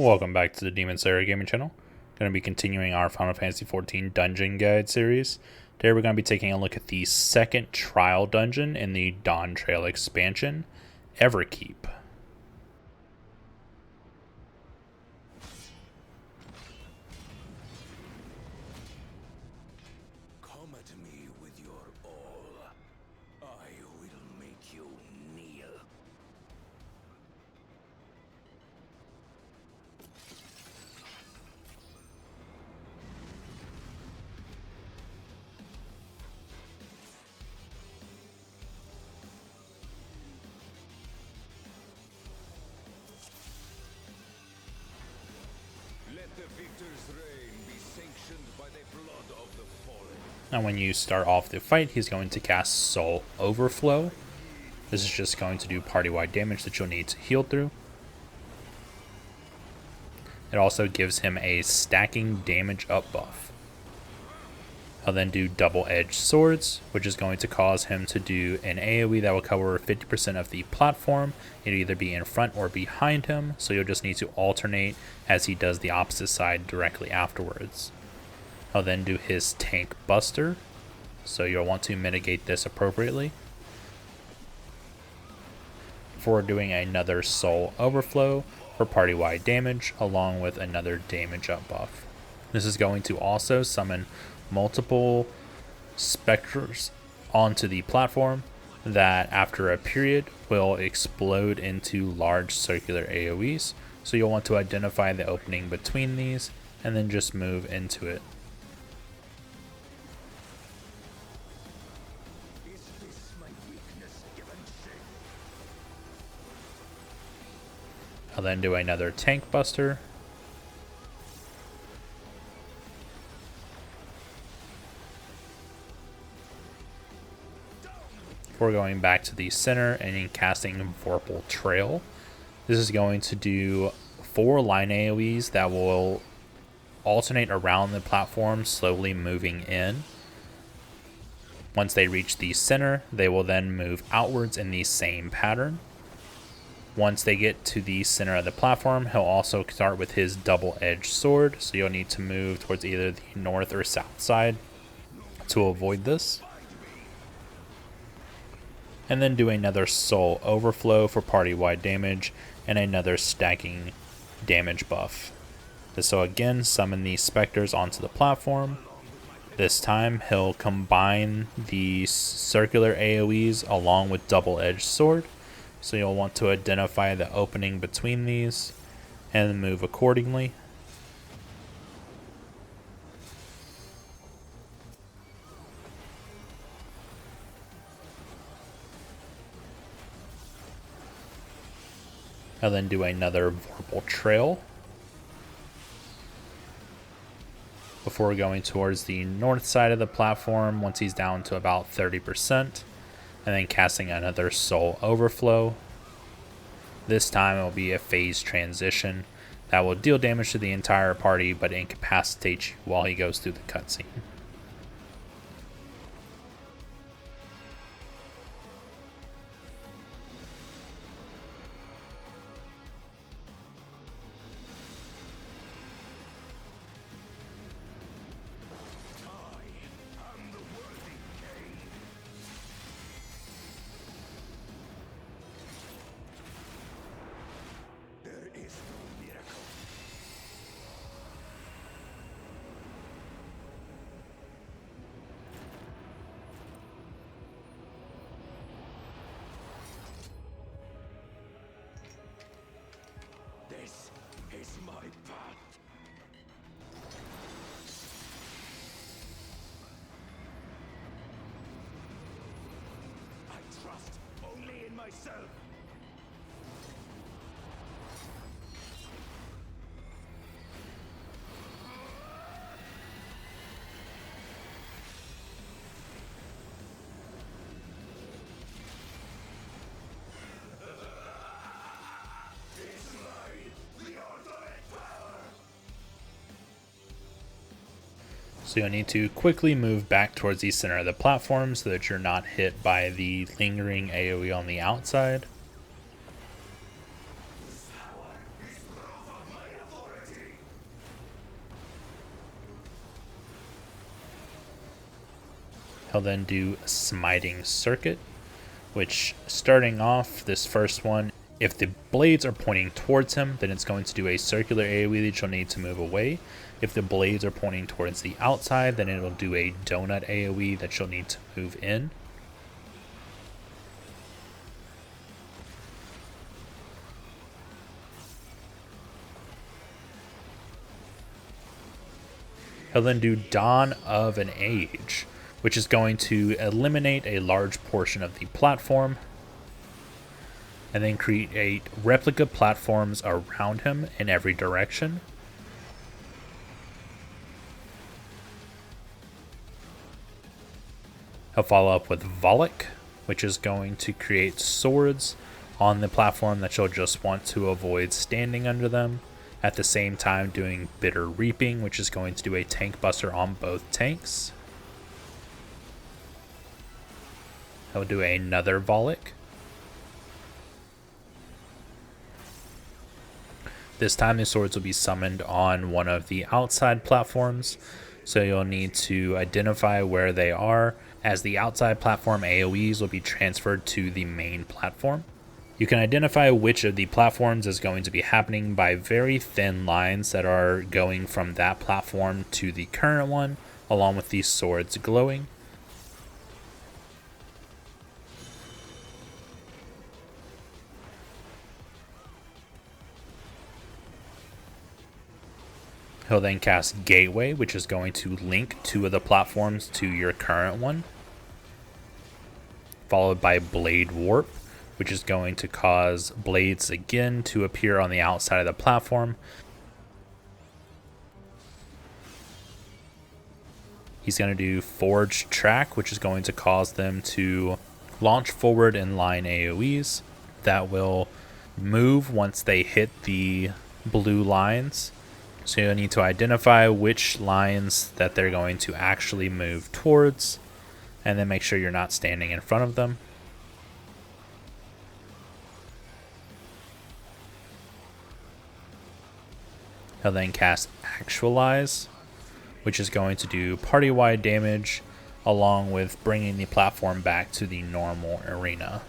Welcome back to the Demon Slayer Gaming Channel. Going to be continuing our Final Fantasy XIV Dungeon Guide series. Today we're going to be taking a look at the second trial dungeon in the Dawn Trail expansion, Everkeep. Come at me with your all. I will make you kneel. Let the victor's reign be sanctioned by the blood of the fallen. Now when you start off the fight, he's going to cast Soul Overflow. This is just going to do party-wide damage that you'll need to heal through. It also gives him a stacking damage up buff. He'll then do double-edged swords, which is going to cause him to do an AoE that will cover 50% of the platform. It'll either be in front or behind him, so you'll just need to alternate as he does the opposite side directly afterwards. He'll then do his tank buster, so you'll want to mitigate this appropriately. Before doing another soul overflow for party-wide damage, along with another damage up buff. This is going to also summon multiple specters onto the platform that after a period will explode into large circular AoEs, so you'll want to identify the opening between these and then just move into it. Is this my weakness given shape? I'll then do another tank buster. Before going back to the center and casting Vorpal Trail. This is going to do 4 line AoEs that will alternate around the platform, slowly moving in. Once they reach the center, they will then move outwards in the same pattern. Once they get to the center of the platform, he'll also start with his double-edged sword, so you'll need to move towards either the north or south side to avoid this. And then do another soul overflow for party-wide damage and another stacking damage buff. So again, summon these specters onto the platform. This time he'll combine the circular AoEs along with double-edged sword. So you'll want to identify the opening between these and move accordingly. I'll then do another Vorpal Trail before going towards the north side of the platform once he's down to about 30%, and then casting another Soul Overflow. This time it will be a phase transition that will deal damage to the entire party but incapacitate you while he goes through the cutscene. There is no miracle. This is my path. I trust only in myself. So you'll need to quickly move back towards the center of the platform so that you're not hit by the lingering AoE on the outside. He'll then do Smiting Circuit, which starting off this first one, if the blades are pointing towards him, then it's going to do a circular AoE that you'll need to move away. If the blades are pointing towards the outside, then it'll do a donut AoE that you'll need to move in. He'll then do Dawn of an Age, which is going to eliminate a large portion of the platform and then create replica platforms around him in every direction. He'll follow up with Volek, which is going to create swords on the platform that you'll just want to avoid standing under them. At the same time doing Bitter Reaping, which is going to do a tank buster on both tanks. He'll do another Volek. This time the swords will be summoned on one of the outside platforms, so you'll need to identify where they are, as the outside platform AoEs will be transferred to the main platform. You can identify which of the platforms is going to be happening by very thin lines that are going from that platform to the current one, along with these swords glowing. He'll then cast Gateway, which is going to link two of the platforms to your current one, followed by Blade Warp, which is going to cause blades again to appear on the outside of the platform. He's going to do Forged Track, which is going to cause them to launch forward in line AoEs that will move once they hit the blue lines. So you'll need to identify which lines that they're going to actually move towards, and then make sure you're not standing in front of them. He'll then cast Actualize, which is going to do party-wide damage, along with bringing the platform back to the normal arena.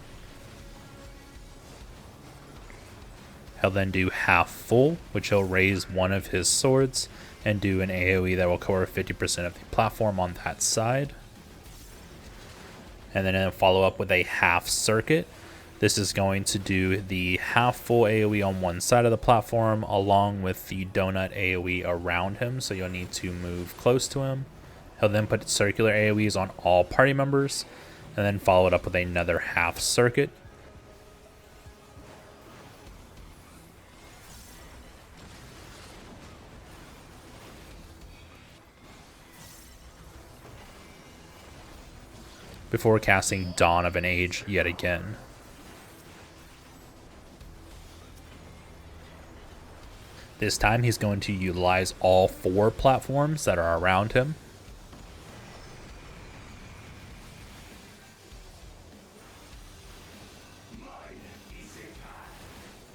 He'll then do Half Full, which he'll raise one of his swords and do an AoE that will cover 50% of the platform on that side. And then he'll follow up with a Half Circuit. This is going to do the half full AoE on one side of the platform along with the donut AoE around him, so you'll need to move close to him. He'll then put circular AoEs on all party members and then follow it up with another half circuit. Before casting Dawn of an Age yet again. This time he's going to utilize all 4 platforms that are around him.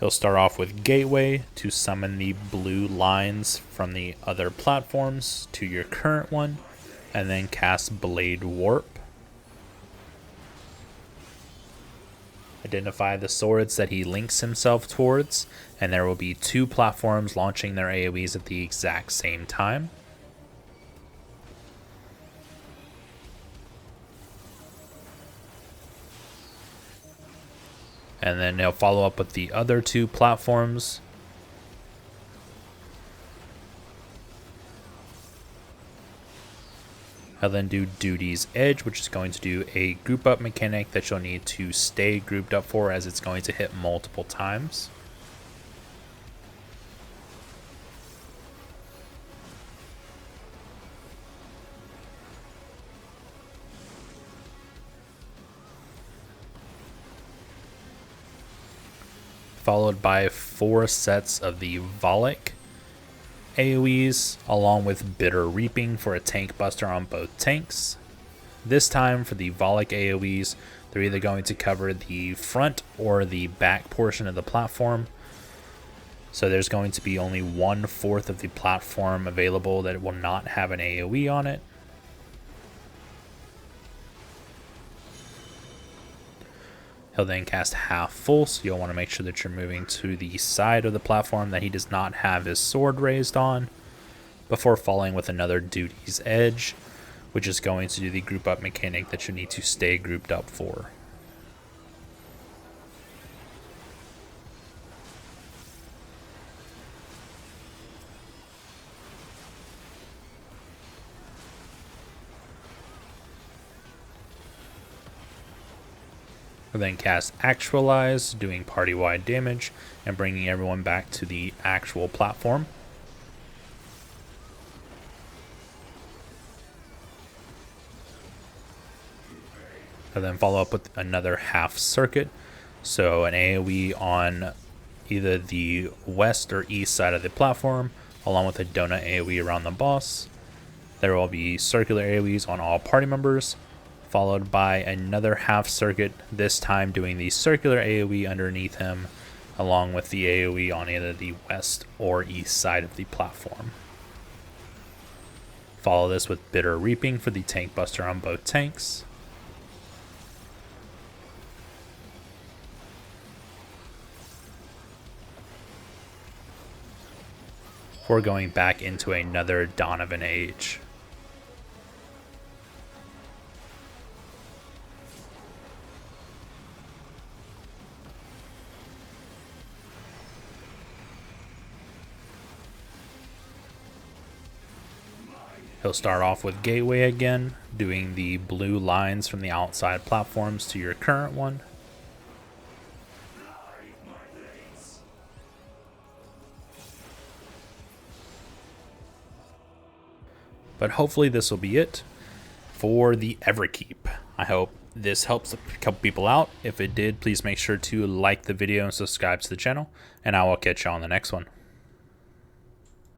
He'll start off with Gateway to summon the blue lines from the other platforms to your current one, and then cast Blade Warp. Identify the swords that he links himself towards, and there will be 2 platforms launching their AoEs at the exact same time. And then he'll follow up with the other 2 platforms. I'll then do Duty's Edge, which is going to do a group up mechanic that you'll need to stay grouped up for, as it's going to hit multiple times. Followed by 4 sets of the Volek AoEs, along with Bitter Reaping for a tank buster on both tanks. This time for the Volek AoEs, they're either going to cover the front or the back portion of the platform. So there's going to be only 1/4 of the platform available that will not have an AoE on it. He'll then cast half full, so you'll want to make sure that you're moving to the side of the platform that he does not have his sword raised on, before falling with another Duty's Edge, which is going to do the group up mechanic that you need to stay grouped up for. We'll then cast Actualize, doing party-wide damage and bringing everyone back to the actual platform. And then follow up with another half circuit, so an AoE on either the west or east side of the platform, along with a donut AoE around the boss. There will be circular AoEs on all party members, followed by another half circuit, this time doing the circular AoE underneath him, along with the AoE on either the west or east side of the platform. Follow this with Bitter Reaping for the tank buster on both tanks. Before going back into another Donovan Age. He'll start off with Gateway again, doing the blue lines from the outside platforms to your current one. But hopefully this will be it for the Everkeep. I hope this helps a couple people out. If it did, please make sure to like the video and subscribe to the channel, and I will catch you on the next one.